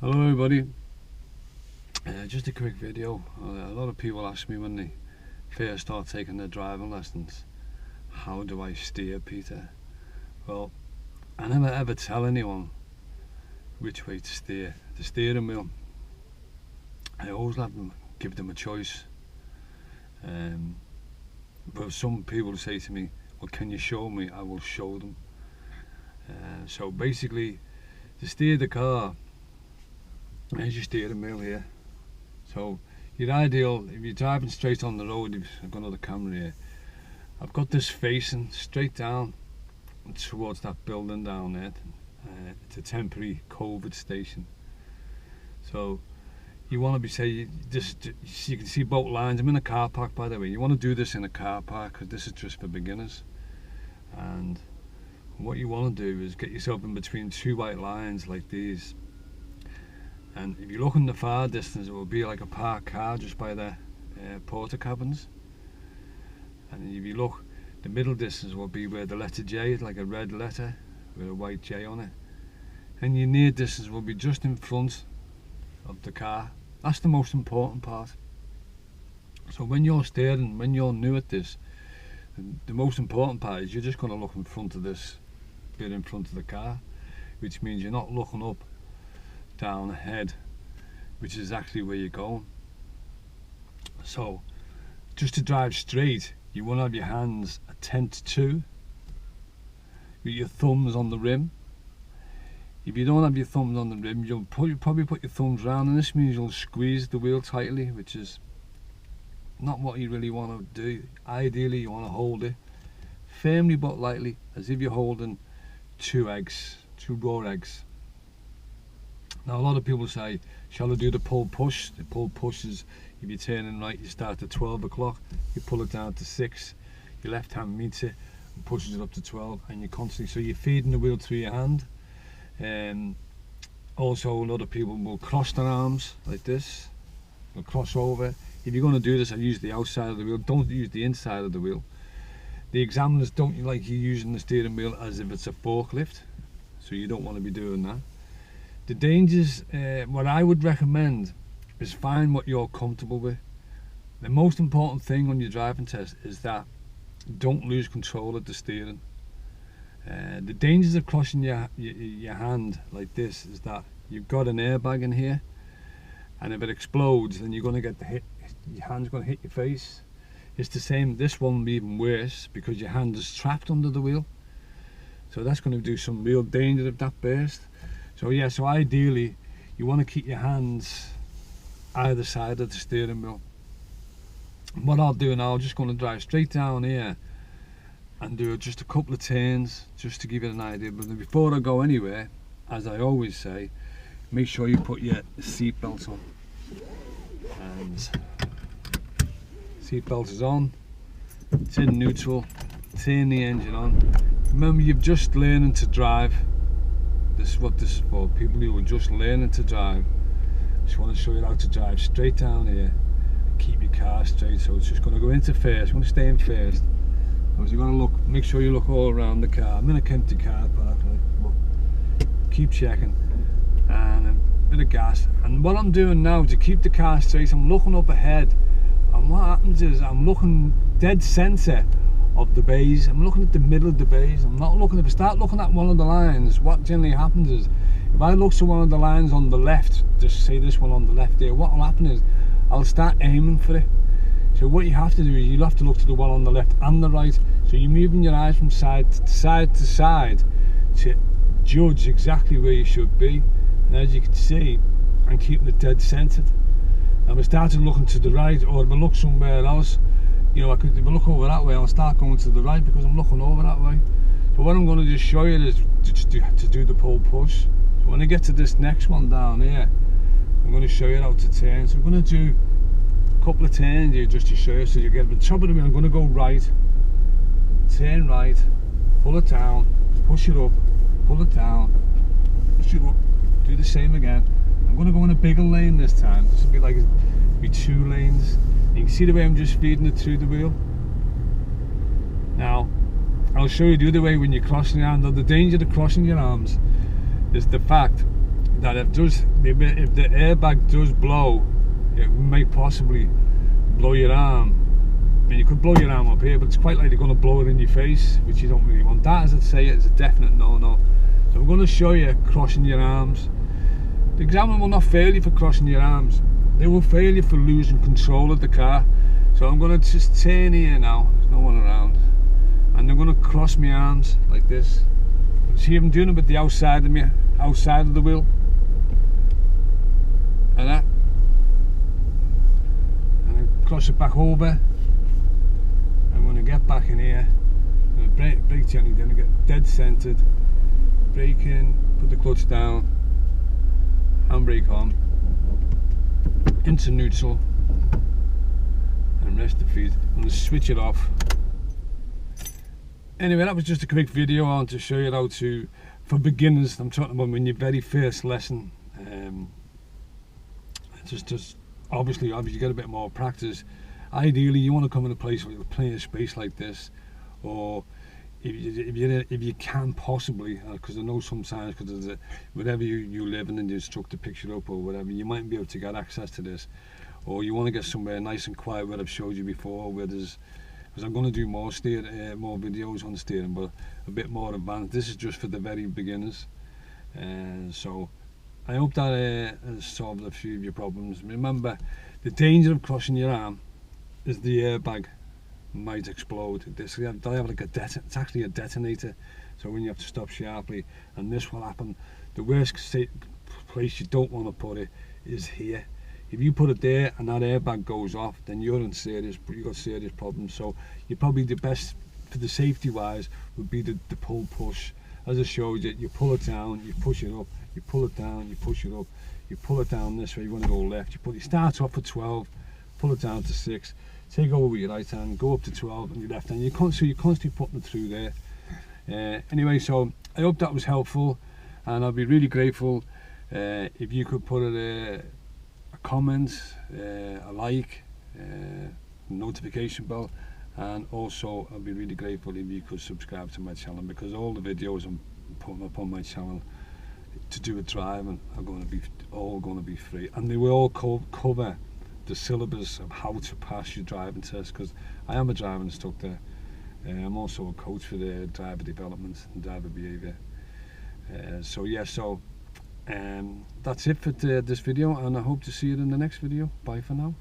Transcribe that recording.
Hello everybody, just a quick video. A lot of people ask me when they first start taking their driving lessons, how do I steer, Peter? Well, I never ever tell anyone which way to steer. The steering wheel, I always give them a choice. But some people say to me, well, can you show me? I will show them. So basically, to steer the car, there's your steering wheel here. So your ideal, if you're driving straight on the road, I've got another camera here, I've got this facing straight down towards that building down there. It's a temporary COVID station. So you want to be you can see both lines. I'm in a car park, by the way. You want to do this in a car park because this is just for beginners. And what you want to do is get yourself in between two white lines like these. And if you look in the far distance, it will be like a parked car just by the porter cabins. And if you look, the middle distance will be where the letter J is, like a red letter with a white J on it. And your near distance will be just in front of the car. That's the most important part. So when you're steering, when you're new at this, the most important part is you're just going to look in front of this bit in front of the car, which means you're not looking up, down, ahead, which is actually where you're going. So just to drive straight, you want to have your hands at 10 to 2 with your thumbs on the rim. If you don't have your thumbs on the rim, you'll probably put your thumbs round, and this means you'll squeeze the wheel tightly, which is not what you really want to do. Ideally you want to hold it firmly but lightly, as if you're holding two raw eggs. Now a lot of people say, shall I do the pull push? The pull push is, if you're turning right, you start at 12 o'clock, you pull it down to 6, your left hand meets it and pushes it up to 12, and you're constantly, so you're feeding the wheel through your hand. Also a lot of people will cross their arms like this, they'll cross over. If you're going to do this, I use the outside of the wheel, don't use the inside of the wheel. The examiners don't like you using the steering wheel as if it's a forklift, so you don't want to be doing that. The dangers, what I would recommend is find what you're comfortable with. The most important thing on your driving test is that don't lose control of the steering. The dangers of crossing your hand like this is that you've got an airbag in here, and if it explodes, then you're going to get the hit. Your hand's going to hit your face. It's the same. This one will be even worse because your hand is trapped under the wheel. So that's going to do some real danger if that bursts. So yeah, so ideally you want to keep your hands either side of the steering wheel. What I'll do now, I'm just going to drive straight down here and do just a couple of turns just to give you an idea. But before I go anywhere, as I always say, make sure you put your seat belt on. And seat belt is on, it's in neutral, turn the engine on. Remember, you're just learning to drive. This is what this is for, people who are just learning to drive. Just want to show you how to drive straight down here and keep your car straight. So it's just going to go into first, I'm going to stay in first. You're going to look, make sure you look all around the car. I'm in a empty car park, keep checking, and a bit of gas. And what I'm doing now to keep the car straight, I'm looking up ahead, and what happens is I'm looking dead centre of the bays. I'm looking at the middle of the bays. I'm not looking, if I start looking at one of the lines, what generally happens is, if I look to one of the lines on the left, just say this one on the left there, what will happen is, I'll start aiming for it. So what you have to do is, you'll have to look to the one on the left and the right. So you're moving your eyes from side to side to side to judge exactly where you should be. And as you can see, I'm keeping it dead centered. And if I started looking to the right, or if I look somewhere else, you know, if I look over that way, I'll start going to the right because I'm looking over that way. So what I'm going to just show you is to do the pull push. So when I get to this next one down here, I'm going to show you how to turn. So I'm going to do a couple of turns here just to show you. So you get to the top of the wheel, I'm going to go right, turn right, pull it down, push it up, pull it down, push it up, do the same again. I'm going to go in a bigger lane this time. This will be like two lanes. You can see the way I'm just feeding it through the wheel. Now, I'll show you the other way when you're crossing your arms. The danger of crossing your arms is the fact that if the airbag does blow, it might possibly blow your arm. I mean, you could blow your arm up here, but it's quite likely going to blow it in your face, which you don't really want. That, as I say, is a definite no-no. So I'm going to show you crossing your arms. The examiner will not fail you for crossing your arms. They will fail you for losing control of the car. So I'm going to just turn here now. There's no one around, and I'm going to cross my arms like this. See, I'm doing it with the outside of the wheel, and that, and I cross it back over. I'm going to get back in here. I'm going to brake gently, then I get dead centered. Brake in, put the clutch down, handbrake on, into neutral, and rest the feet. I'm going to switch it off. Anyway, that was just a quick video on to show you how to, for beginners, I'm talking about when your very first lesson, just obviously you get a bit more practice. Ideally, you want to come in a place where you've plenty of space like this, or if you can possibly, because I know sometimes, because wherever you live in and the instructor picks you up or whatever, you might be able to get access to this, or you want to get somewhere nice and quiet where I've showed you before, where there's, because I'm going to do more videos on steering, but a bit more advanced. This is just for the very beginners, so I hope that has solved a few of your problems. Remember, the danger of crossing your arm is the airbag might explode. They have like it's actually a detonator, so when you have to stop sharply, and this will happen. The worst place you don't want to put it is here. If you put it there and that airbag goes off, then you've got serious problems. So you're probably the best for the safety wise would be the pull push. As I showed you, you pull it down, you push it up, you pull it down, you push it up, you pull it down this way. You want to go left, you start off at 12, pull it down to 6, take over with your right hand, go up to 12 and your left hand. You're constantly putting it through there. Anyway, so I hope that was helpful, and I'll be really grateful if you could put a comment, a like, notification bell, and also I'll be really grateful if you could subscribe to my channel, because all the videos I'm putting up on my channel to do with driving are all going to be free, and they will all cover the syllabus of how to pass your driving test, because I am a driving instructor. I'm also a coach for the driver development and driver behaviour. So yeah, that's it for this video, and I hope to see you in the next video. Bye for now.